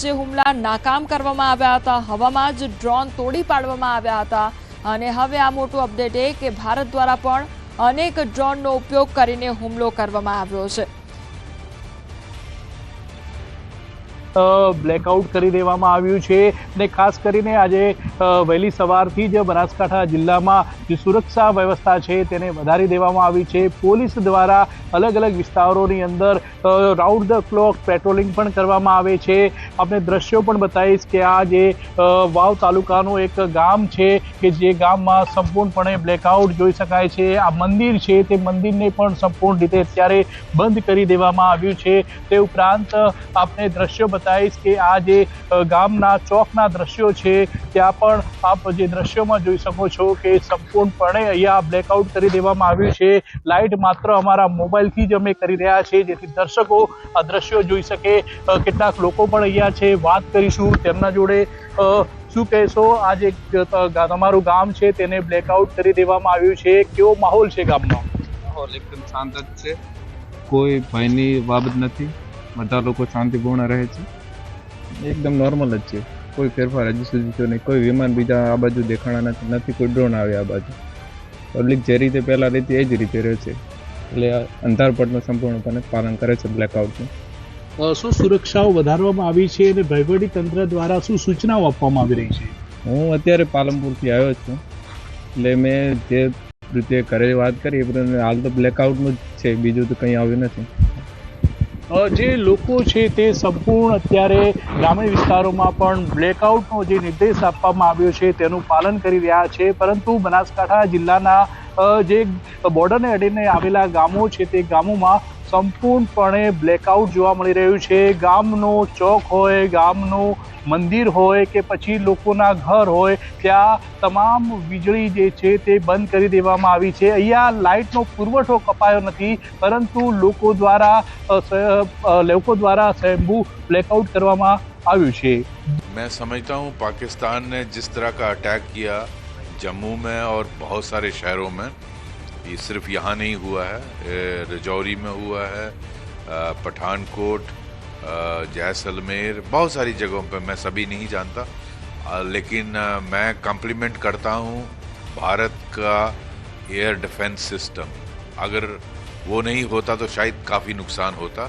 જે હુમલા નાકામ કરવામાં આવ્યા હતા, હવામાં જ ડ્રોન તોડી પાડવામાં આવ્યા હતા અને હવે આ મોટું અપડેટ એ કે ભારત દ્વારા પણ અનેક ડ્રોનનો ઉપયોગ કરીને હુમલો કરવામાં આવ્યો છે। બ્લેકઆઉટ કરી દેવામાં આવ્યું છે અને ખાસ કરીને આજે વહેલી સવારથી જ બનાસકાંઠા જિલ્લામાં જે સુરક્ષા વ્યવસ્થા છે તેને વધારી દેવામાં આવી છે। પોલીસ દ્વારા અલગ અલગ વિસ્તારોની અંદર રાઉન્ડ ધ ક્લોક પેટ્રોલિંગ પણ કરવામાં આવે છે। આપણે દ્રશ્યો પણ બતાવીશ કે આ જે વાવ તાલુકાનું એક ગામ છે કે જે ગામમાં સંપૂર્ણપણે બ્લેકઆઉટ જોઈ શકાય છે। આ મંદિર છે તે મંદિરને પણ સંપૂર્ણ રીતે અત્યારે બંધ કરી દેવામાં આવ્યું છે। તે ઉપરાંત આપણે દ્રશ્યો બતાવીશ કે આ જે ગામના ચોકના દ્રશ્યો છે ત્યાં પણ આપ જે દ્રશ્યોમાં જોઈ શકો છો કે સંપૂર્ણપણે અહીંયા બ્લેકઆઉટ કરી દેવામાં આવ્યું છે। લાઇટ માત્ર અમારા મોબાઈલથી જ અમે કરી રહ્યા છીએ જેથી દર્શકો આ દ્રશ્યો જોઈ શકે। કેટલાક લોકો પણ અહીંયા છે, વાત કરીશું તેમના જોડે। શું કહેશો, આ જે તમારું ગામ છે તેને બ્લેકઆઉટ કરી દેવામાં આવ્યું છે, કેવો માહોલ છે ગામનો? માહોલ એકદમ શાંત જ છે, કોઈ ભયની બાબત નથી, બધા લોકો શાંતિપૂર્ણ રહે છે, એકદમ નોર્મલ જ છે, કોઈ ફેરફાર હજી સુધી થયો નહીં। કોઈ વિમાન બીજા આ બાજુ દેખાણા નથી, કોઈ ડ્રોન આવે આ બાજુ। પબ્લિક જે રીતે પહેલાં રહેતી એ જ રીતે રહે છે, એટલે અંધારપટનું સંપૂર્ણપણે પાલન કરે છે બ્લેકઆઉટનું। શું સુરક્ષાઓ વધારવામાં આવી છે અને વહીવટી તંત્ર દ્વારા શું સૂચનાઓ આપવામાં આવી રહી છે? હું અત્યારે પાલનપુરથી આવ્યો છું, એટલે મેં જે રીતે ઘરે વાત કરી એ પ્રમાણે હાલ તો બ્લેકઆઉટનું જ છે, બીજું તો કંઈ આવ્યું નથી। જે લોકો છે તે સંપૂર્ણ અત્યારે ગ્રામીણ વિસ્તારોમાં પણ બ્લેકઆઉટનો જે નિર્દેશ આપવામાં આવ્યો છે તેનું પાલન કરી રહ્યા છે, પરંતુ બનાસકાંઠા જિલ્લાના જે બોર્ડરને અડીને આવેલા ગામો છે તે ગામોમાં સંપૂર્ણપણે બ્લેકઆઉટ જોવા મળી રહ્યું છે। ગામનો ચોક હોય, ગામનું મંદિર હોય કે પછી લોકોના ઘર હોય, ત્યાં તમામ વીજળી જે છે તે બંધ કરી દેવામાં આવી છે। અહીંયા લાઇટનો પુરવઠો કપાયો નથી, પરંતુ લોકો દ્વારા સ્વયંભૂ બ્લેકઆઉટ કરવામાં આવ્યું છે। मैं समझता हूँ पाकिस्तान ने जिस तरह का अटैक किया जम्मू में और बहुत सारे शहरों में, ये सिर्फ यहाँ नहीं हुआ है, रजौरी में हुआ है, पठानकोट, जैसलमेर, बहुत सारी जगहों पे, मैं सभी नहीं जानता, लेकिन मैं कम्प्लीमेंट करता हूँ भारत का एयर डिफेंस सिस्टम। अगर वो नहीं होता तो शायद काफ़ी नुकसान होता।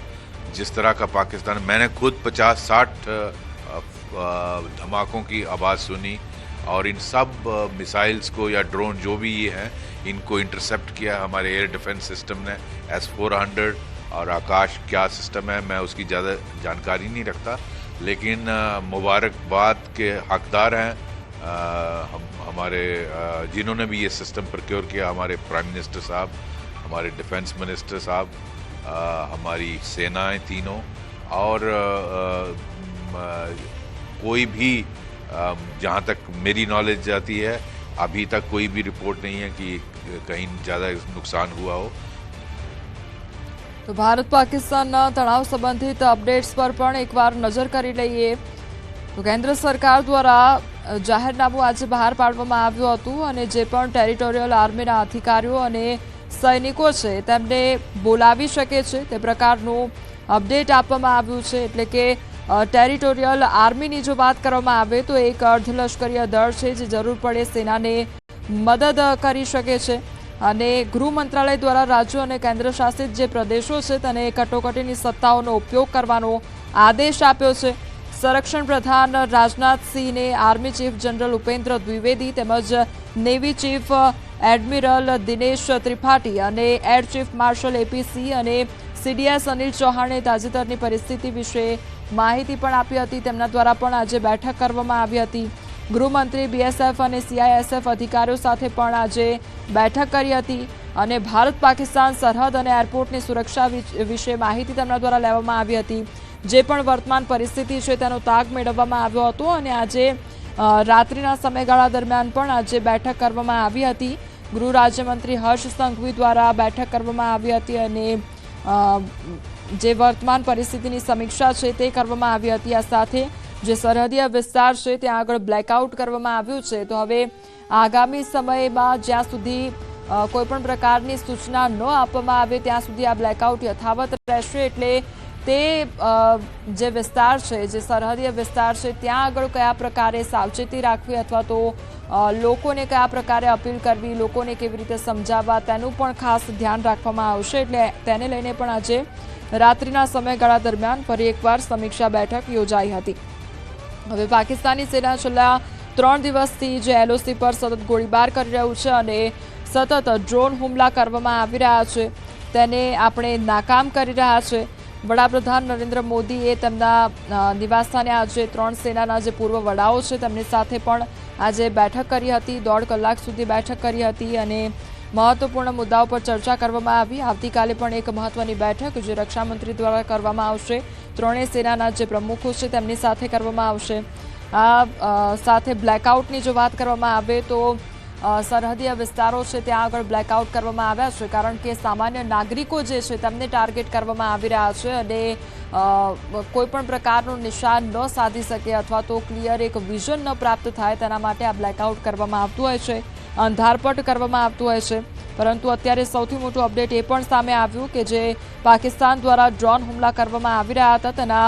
जिस तरह का पाकिस्तान, मैंने खुद 50-60 धमाकों की आवाज़ सुनी और इन सब मिसाइल्स को या ड्रोन जो भी ये हैं इनको इंटरसेप्ट किया हमारे एयर डिफेंस सिस्टम ने। S-400 और आकाश क्या सिस्टम है मैं उसकी ज़्यादा जानकारी नहीं रखता, लेकिन मुबारकबाद के हकदार हैं हमारे जिन्होंने भी ये सिस्टम प्रोक्योर किया, हमारे प्राइम मिनिस्टर साहब, हमारे डिफेंस मिनिस्टर साहब, हमारी सेनाएं तीनों, और कोई भी जहाँ तक मेरी नॉलेज जाती है अभी तक कोई भी रिपोर्ट नहीं है कि कहीं ज़्यादा नुकसान हुआ हो। तो भारत पाकिस्तानના તણાવ સંબંધિત અપડેટ્સ પર પણ એકવાર નજર કરી લઈએ તો કેન્દ્ર સરકાર દ્વારા જાહેરનામું આજે બહાર પાડવામાં આવ્યું હતું અને જે પણ ટેરિટોરિયલ આર્મીના અધિકારીઓ અને સૈનિકો છે તેમને બોલાવી શકે છે તે પ્રકારનું અપડેટ આપવામાં આવ્યું છે। એટલે કે ટેરિટોરિયલ આર્મીની જો વાત કરવામાં આવે તો એક અર્ધલશ્કરીય દળ છે જે જરૂર પડે સેનાને મદદ કરી શકે છે અને ગૃહ મંત્રાલય દ્વારા રાજ્યો અને કેન્દ્ર શાસિત જે પ્રદેશો છે તેને કટોકટીની સત્તાઓનો ઉપયોગ કરવાનો આદેશ આપ્યો છે। સંરક્ષણ પ્રધાન રાજનાથસિંહને army chief general Upendra Dwivedi તેમજ navy chief admiral Dinesh Tripathi અને એર ચીફ માર્શલ APC અને CDS અનિલ ચૌહાણે તાજેતરની પરિસ્થિતિ વિશે માહિતી પણ આપી હતી। તેમના દ્વારા પણ આજે બેઠક કરવામાં આવી હતી। ગૃહમંત્રી BSF અને CISF અધિકારીઓ સાથે પણ આજે બેઠક કરી હતી અને ભારત પાકિસ્તાન સરહદ અને એરપોર્ટની સુરક્ષા વિશે માહિતી તેમના દ્વારા લેવામાં આવી હતી। જે પણ વર્તમાન પરિસ્થિતિ છે તેનો તાગ મેળવવામાં આવ્યો હતો અને આજે રાત્રિના સમયગાળા દરમિયાન પણ આજે બેઠક કરવામાં આવી હતી। ગૃહ રાજ્યમંત્રી હર્ષ સંઘવી દ્વારા બેઠક કરવામાં આવી હતી અને જે વર્તમાન પરિસ્થિતિની સમીક્ષા છે તે કરવામાં આવી હતી। આ સાથે જે સરહદીય વિસ્તાર છે ત્યાં આગળ બ્લેકઆઉટ કરવામાં આવ્યું છે તો હવે આગામી સમયમાં જ્યાં સુધી કોઈપણ પ્રકારની સૂચના ન આપવામાં આવે ત્યાં સુધી આ બ્લેકઆઉટ યથાવત રહેશે। એટલે તે જે વિસ્તાર છે, જે સરહદીય વિસ્તાર છે, ત્યાં આગળ કયા પ્રકારે સાવચેતી રાખવી અથવા તો લોકોને કયા પ્રકારે અપીલ કરવી, લોકોને કેવી રીતે સમજાવવા, તેનું પણ ખાસ ધ્યાન રાખવામાં આવશે. એટલે તેને લઈને પણ આજે રાત્રિના સમયગાળા દરમિયાન ફરી એકવાર સમીક્ષા બેઠક યોજાઈ હતી. હવે પાકિસ્તાની સેના છેલ્લા 3 દિવસથી જે LOC પર સતત ગોળીબાર કરી રહ્યું છે અને સતત ડ્રોન હુમલા કરવામાં આવી રહ્યા છે, તેને આપણે નાકામ કરી રહ્યા છે. વડાપ્રધાન નરેન્દ્ર મોદીએ તેમના નિવાસસ્થાને આજે 3 સેનાના જે પૂર્વ વડાઓ છે તેમની સાથે પણ આજે બેઠક કરી હતી. 1.5 કલાક સુધી બેઠક કરી હતી અને મહત્વપૂર્ણ મુદ્દાઓ પર ચર્ચા કરવામાં આવી. આવતીકાલે પણ એક મહત્વની બેઠક જે રક્ષામંત્રી દ્વારા કરવામાં આવશે. 3 સેનાના જે પ્રમુખો છે તેમની સાથે કરવામાં આવશે. આ સાથે બ્લેકઆઉટની જો વાત કરવામાં આવે તો સરહદીય વિસ્તારો છે ત્યાં આગળ બ્લેકઆઉટ કરવામાં આવ્યા છે, કારણ કે સામાન્ય નાગરિકો જે છે તેમને ટાર્ગેટ કરવામાં આવી રહ્યા છે અને કોઈ પણ પ્રકારનું નિશાન ન સાધી શકે અથવા તો ક્લિયર એક વિઝન ન પ્રાપ્ત થાય તેના માટે આ બ્લેકઆઉટ કરવામાં આવતું હોય છે, અંધારપટ કરવામાં આવતું હોય છે. પરંતુ અત્યારે સૌથી મોટું અપડેટ એ પણ સામે આવ્યું કે જે પાકિસ્તાન દ્વારા ડ્રોન હુમલા કરવામાં આવી રહ્યા હતા તેના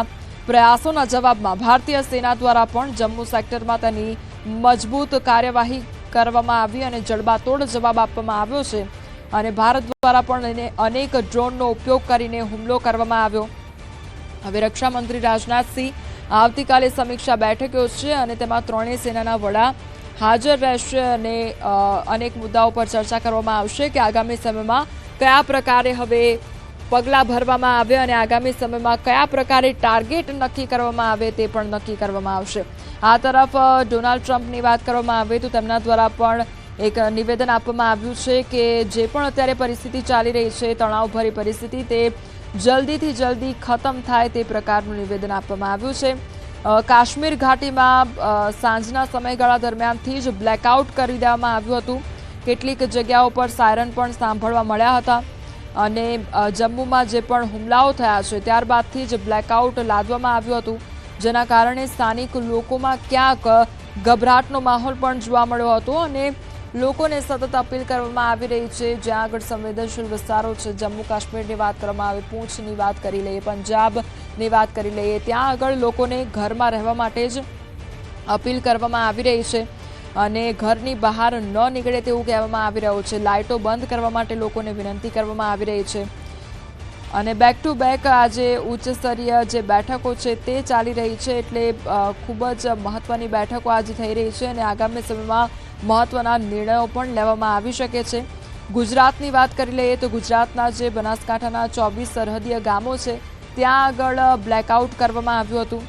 પ્રયાસોના જવાબમાં ભારતીય સેના દ્વારા પણ જમ્મુ સેક્ટરમાં તેની મજબૂત કાર્યવાહી કરવામાં આવી અને જડબાતોડ જવાબ આપવામાં આવ્યો છે અને ભારત દ્વારા પણ અનેક ડ્રોનનો ઉપયોગ કરીને હુમલો કરવામાં આવ્યો. હવે રક્ષામંત્રી રાજનાથસિંહ આવતીકાલે સમીક્ષા બેઠક યોજશે અને તેમાં 3 સેનાના વડા હાજર રહેશે અને અનેક મુદ્દાઓ પર ચર્ચા કરવામાં આવશે કે આગામી સમયમાં કયા પ્રકારે હવે પગલાં ભરવામાં આવે અને આગામી સમયમાં કયા પ્રકારે ટાર્ગેટ નક્કી કરવામાં આવે તે પણ નક્કી કરવામાં આવશે. આ તરફ ડોનાલ્ડ ટ્રમ્પની વાત કરવામાં આવે તો તેમના દ્વારા પણ એક નિવેદન આપવામાં આવ્યું છે કે જે પણ અત્યારે પરિસ્થિતિ ચાલી રહી છે, તણાવભરી પરિસ્થિતિ, તે જલ્દીથી જલ્દી ખતમ થાય તે પ્રકારનું નિવેદન આપવામાં આવ્યું છે. કાશ્મીર ઘાટીમાં સાંજના સમયગાળા દરમિયાનથી જ બ્લેકઆઉટ કરી દેવામાં આવ્યું હતું. કેટલીક જગ્યાઓ પર સાયરન પણ સાંભળવા મળ્યા હતા અને જમ્મુમાં જે પણ હુમલાઓ થયા છે ત્યારબાદથી જ બ્લેકઆઉટ લાદવામાં આવ્યું હતું, જેના કારણે સ્થાનિક લોકોમાં ક્યાંક ગભરાટનો માહોલ પણ જોવા મળ્યો હતો અને લોકોને સતત અપીલ કરવામાં આવી રહી છે. જ્યાં આગળ સંવેદનશીલ વિસ્તારો છે, જમ્મુ કાશ્મીરની વાત કરવામાં આવે, પૂંછની વાત કરી લઈએ, પંજાબની વાત કરી લઈએ, ત્યાં આગળ લોકોને ઘરમાં રહેવા માટે જ અપીલ કરવામાં આવી રહી છે અને ઘરની બહાર ન નીકળે તેવું કહેવામાં આવી રહ્યું છે. લાઇટો બંધ કરવા માટે લોકોને વિનંતી કરવામાં આવી રહી છે અને બેક ટુ બેક આજે ઉચ્ચ સ્તરીય જે બેઠકો છે તે ચાલી રહી છે. એટલે ખૂબ જ મહત્વની બેઠકો આજે થઈ રહી છે અને આગામી સમયમાં મહત્વના નિર્ણયો પણ લેવામાં આવી શકે છે. ગુજરાતની વાત કરી લઈએ તો ગુજરાતના જે બનાસકાંઠાના 24 સરહદીય ગામો છે ત્યાં આગળ બ્લેકઆઉટ કરવામાં આવ્યું હતું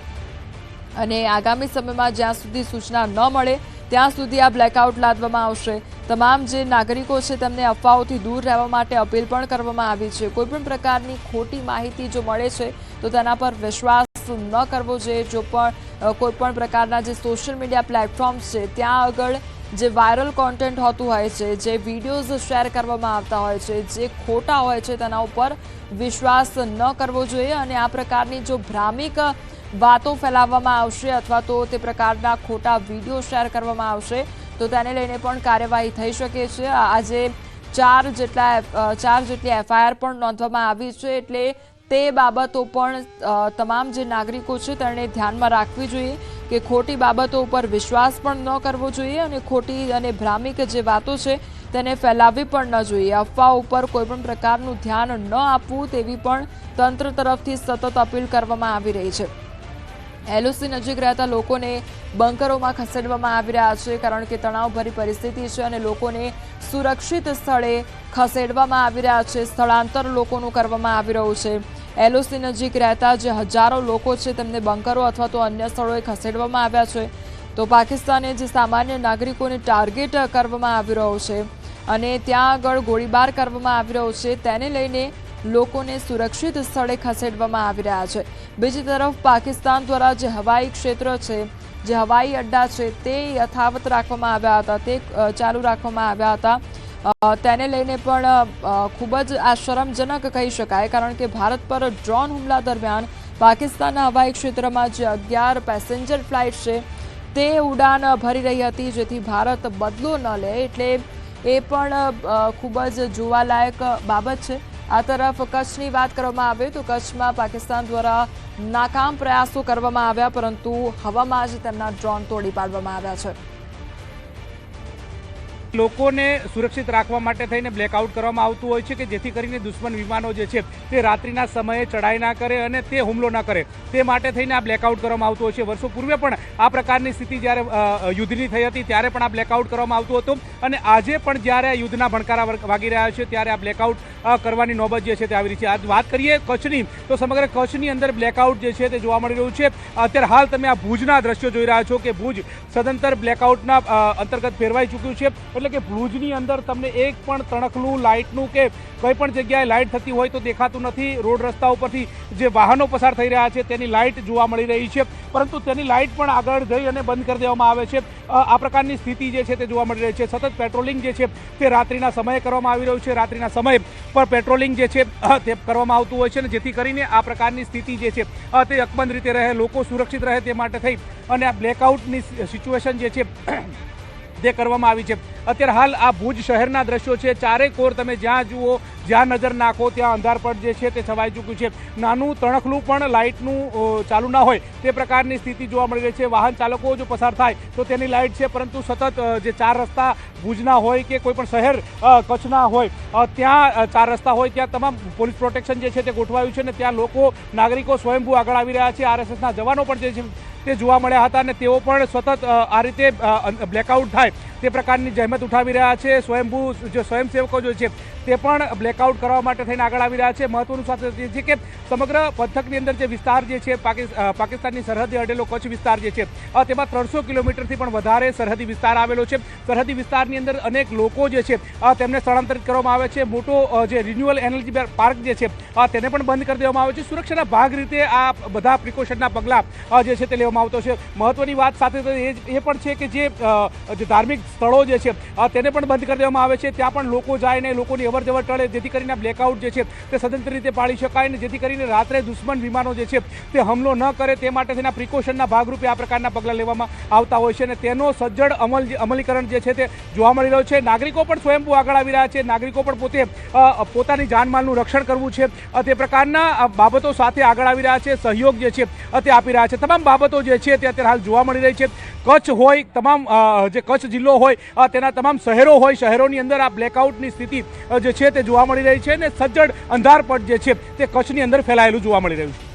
અને આગામી સમયમાં જ્યાં સુધી સૂચના ન મળે ત્યાં સુધી આ બ્લેકઆઉટ લાદવામાં આવશે. તમામ જે નાગરિકો છે તેમને અફવાઓથી દૂર રહેવા માટે અપીલ પણ કરવામાં આવી છે. કોઈપણ પ્રકારની ખોટી માહિતી જો મળે છે તો તેના પર વિશ્વાસ ન કરવો જોઈએ. જો પણ કોઈપણ પ્રકારના જે સોશિયલ મીડિયા પ્લેટફોર્મ્સ છે ત્યાં આગળ જે વાયરલ કોન્ટેન્ટ હોતું હોય છે, જે વિડીયોઝ શેર કરવામાં આવતા હોય છે, જે ખોટા હોય છે તેના ઉપર વિશ્વાસ ન કરવો જોઈએ અને આ પ્રકારની જો ભ્રામિક વાતો ફેલાવવામાં આવશે અથવા તો તે પ્રકારના ખોટા વિડીયો શેર કરવામાં આવશે તો તેને લઈને પણ કાર્યવાહી થઈ શકે છે. આજે 4 જેટલી FIR પણ નોંધવામાં આવી છે. એટલે તે બાબતો પણ તમામ જે નાગરિકો છે તેણે ધ્યાનમાં રાખવી જોઈએ કે ખોટી બાબતો ઉપર વિશ્વાસ પણ ન કરવો જોઈએ અને ખોટી અને ભ્રામિક જે વાતો છે તેને ફેલાવવી પણ ન જોઈએ. અફવા ઉપર કોઈપણ પ્રકારનું ધ્યાન ન આપવું તેવી પણ તંત્ર તરફથી સતત અપીલ કરવામાં આવી રહી છે. LOC નજીક રહેતા લોકોને બંકરોમાં ખસેડવામાં આવી રહ્યા છે કારણ કે તણાવભરી પરિસ્થિતિ છે અને લોકોને સુરક્ષિત સ્થળે ખસેડવામાં આવી રહ્યા છે. સ્થળાંતર લોકોનું કરવામાં આવી રહ્યું છે. LOC નજીક રહેતા જે હજારો લોકો છે તેમને બંકરો અથવા તો અન્ય સ્થળોએ ખસેડવામાં આવ્યા છે. તો પાકિસ્તાને જે સામાન્ય નાગરિકોને ટાર્ગેટ કરવામાં આવી રહ્યો છે અને ત્યાં આગળ ગોળીબાર કરવામાં આવી રહ્યો છે તેને લઈને લોકોને સુરક્ષિત સ્થળે ખસેડવામાં આવી રહ્યા છે. બીજી તરફ પાકિસ્તાન દ્વારા જે હવાઈ ક્ષેત્ર છે, જે હવાઈ અડ્ડા છે તે યથાવત રાખવામાં આવ્યા હતા, તે ચાલુ રાખવામાં આવ્યા હતા. તેને લઈને પણ ખૂબ જ આ શરમજનક કહી શકાય કારણ કે ભારત પર ડ્રોન હુમલા દરમિયાન પાકિસ્તાનના હવાઈ ક્ષેત્રમાં જે 11 પેસેન્જર ફ્લાઇટ છે તે ઉડાન ભરી રહી હતી જેથી ભારત બદલો ન લે. એટલે એ પણ ખૂબ જ જોવાલાયક બાબત છે. આ તરફ કચ્છની વાત કરવામાં આવે તો કચ્છમાં પાકિસ્તાન દ્વારા નાકામ પ્રયાસો કરવામાં આવ્યા, પરંતુ હવામાં જ તેમના ડ્રોન તોડી પાડવામાં આવ્યા છે. લોકોને સુરક્ષિત રાખવા માટે થઈને બ્લેકઆઉટ કરવામાં આવતું હોય છે કે જેથી કરીને દુશ્મન વિમાનો જે છે તે રાત્રિના સમયે ચડાઈ ના કરે અને તે હુમલો ના કરે, તે માટે થઈને આ બ્લેકઆઉટ કરવામાં આવતું હોય છે. વર્ષો પૂર્વે પણ આ પ્રકારની સ્થિતિ જ્યારે યુદ્ધની થઈ હતી ત્યારે પણ આ બ્લેકઆઉટ કરવામાં આવતું હતું, અને આજે પણ જ્યારે યુદ્ધના ભણકારા વાગી રહ્યા છે ત્યારે આ બ્લેકઆઉટ કરવાની નોબત જે છે તે આવી રહી છે. આજ વાત કરીએ કચ્છની, તો સમગ્ર કચ્છની અંદર બ્લેકઆઉટ જે છે તે જોવા મળી રહ્યું છે. અત્યારે હાલ તમે આ ભુજના દ્રશ્યો જોઈ રહ્યા છો કે ભુજ સદંતર બ્લેકઆઉટના અંતર્ગત ફેરવાઈ ચૂક્યું છે. એટલે કે ભુજની અંદર તમને એક પણ તણખલું લાઇટનું કે કોઈ પણ જગ્યાએ લાઇટ થતી હોય તો દેખાતું નથી. રોડ રસ્તા ઉપરથી જે વાહનો પસાર થઈ રહ્યા છે તેની લાઇટ જોવા મળી રહી છે, પરંતુ તેની લાઇટ પણ આગળ જઈ અને બંધ કરી દેવામાં આવે છે. આ પ્રકારની સ્થિતિ જે છે તે જોવા મળી રહી છે. સતત પેટ્રોલિંગ જે છે તે રાત્રિના સમયે કરવામાં આવી રહ્યું છે. રાત્રિના સમયે પર પેટ્રોલિંગ જે છે તે કરવામાં આવતું હોય છે, અને જેથી કરીને આ પ્રકારની સ્થિતિ જે છે તે અકબંધ રીતે રહે, લોકો સુરક્ષિત રહે તે માટે થઈ અને આ બ્લેકઆઉટની સિચ્યુએશન જે છે તે કરવામાં આવી છે. અત્યારે હાલ આ ભુજ શહેરના દ્રશ્યો છે. ચારે કોર તમે જ્યાં જુઓ, જ્યાં નજર નાખો ત્યાં અંધારપટ જે છે તે છવાઈ ચૂક્યું છે. નાનું તણખલું પણ લાઇટનું ચાલુ ના હોય તે પ્રકારની સ્થિતિ જોવા મળી રહી છે. વાહન ચાલકો જો પસાર થાય તો તેની લાઇટ છે, પરંતુ સતત જે ચાર રસ્તા ભુજના હોય કે કોઈ પણ શહેર કચ્છના હોય ત્યાં ચાર રસ્તા હોય ત્યાં તમામ પોલીસ પ્રોટેક્શન જે છે તે ગોઠવાયું છે, અને ત્યાં લોકો નાગરિકો સ્વયંભૂ આગળ આવી રહ્યા છે. RSSના જવાનો પણ જે છે તે જોવા મળ્યા હતા, અને તેઓ પણ સતત આ રીતે બ્લેકઆઉટ થાય તે પ્રકારની જહેમત ઉઠાવી રહ્યા છે. સ્વયંભૂ જે સ્વયંસેવકો જે છે તે પણ બ્લેકઆઉટ કરવા માટે થઈને આગળ આવી રહ્યા છે. મહત્વનું સાથે એ છે કે સમગ્ર પંથકની અંદર જે વિસ્તાર જે છે પાકિસ્તાનની સરહદે અડેલો કચ્છ વિસ્તાર જે છે તેમાં 300 કિલોમીટરથી પણ વધારે સરહદી વિસ્તાર આવેલો છે. સરહદી વિસ્તારની અંદર અનેક લોકો જે છે તેમને સ્થળાંતરિત કરવામાં આવે છે. મોટો જે રિન્યુઅલ એનર્જી પાર્ક જે છે તેને પણ બંધ કરી દેવામાં આવે છે. સુરક્ષાના ભાગ રીતે આ બધા પ્રિકોશનના પગલાં જે છે તે લેવામાં આવતો છે. મહત્વની વાત સાથે એ પણ છે કે જે ધાર્મિક સ્થળો જે છે તેને પણ બંધ કરી દેવામાં આવે છે. ત્યાં પણ લોકો જાય ને લોકોની અવરજવર ટળે, જેથી કરીને બ્લેકઆઉટ જે છે તે સદંતર રીતે પાળી શકાય, ને જેથી કરીને રાત્રે દુશ્મન વિમાનો જે છે તે હુમલો ન કરે તે માટે તેના પ્રિકોશનના ભાગરૂપે આ પ્રકારના પગલાં લેવામાં આવતા હોય છે, અને તેનો સજ્જડ અમલીકરણ જે છે તે જોવા મળી રહ્યો છે. નાગરિકો પણ સ્વયંભૂ આગળ આવી રહ્યા છે. નાગરિકો પણ પોતે પોતાની જાનમાલનું રક્ષણ કરવું છે તે પ્રકારના બાબતો સાથે આગળ આવી રહ્યા છે. સહયોગ જે છે તે આપી રહ્યા છે. તમામ બાબતો જે છે તે અત્યારે હાલ જોવા મળી રહી છે. કચ્છ હોય, તમામ જે કચ્છ જિલ્લો હોય તેના તમામ શહેરો હોય, શહેરોની અંદર આ બ્લેકઆઉટની સ્થિતિ જે છે તે જોવા મળી રહી છે, અને સજ્જડ અંધારપટ જે છે તે કચ્છની અંદર ફેલાયેલું જોવા મળી રહ્યું છે.